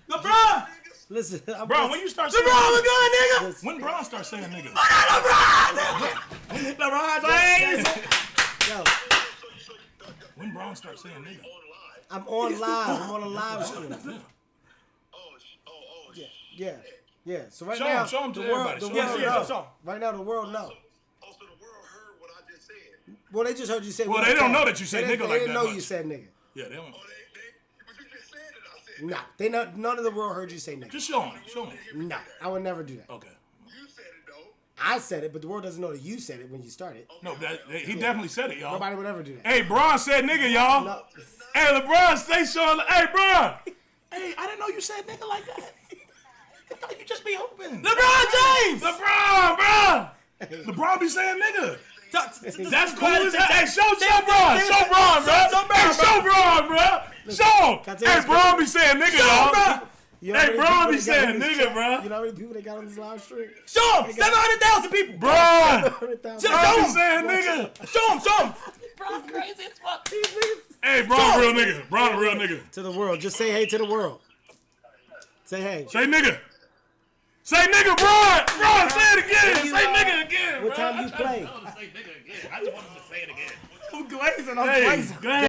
LeBron. Listen, Bro, when you start saying LeBron, we're good, nigga. When Bron start saying nigga? LeBron James. Yo, When Bron start saying nigga? I'm on live. I'm on a live stream. Yeah. So right now, show him to the world, everybody. the Show world him. knows. Right now, the world knows. Also, the world heard what I just said. Well, they just heard you say. Well, they don't know that you said nigga like that. They didn't know much. you said nigga. Yeah, they don't. But you just said it. I said Nah, they not. None of the world heard you say nigga. Just show him. Show him. Nah, I would never do that. Okay. you said it, though. I said it, but the world doesn't know that you said it when you started. No, he definitely said it, y'all. Nobody would ever do that. Hey, Bron said nigga, y'all. No. Hey, LeBron, stay showing. Hey, Bron. Hey, I didn't know you said nigga like that. I thought you just be hoping. LeBron James. LeBron, bro. LeBron be saying nigga. That's cool as that. Hey, show Bron. Show Bron, bro. Hey, show Bron, bro. Show him. Hey, Bron be saying nigga, y'all. Hey, Bron be saying nigga, bro. You know how many people they got on this live stream? Show him. 700,000 people. Bron. 100,000. Bron be saying nigga. Show him. Bron's crazy as fuck. Hey, Bron, real nigga. Bron, a real nigga. To the world. Just say hey to the world. Say hey. Say nigga. Say nigga, Bron. Bron, say it again. Say nigga again, What bro. time you play? Say nigga again. I just wanted to say it again. I'm glazing. Hey,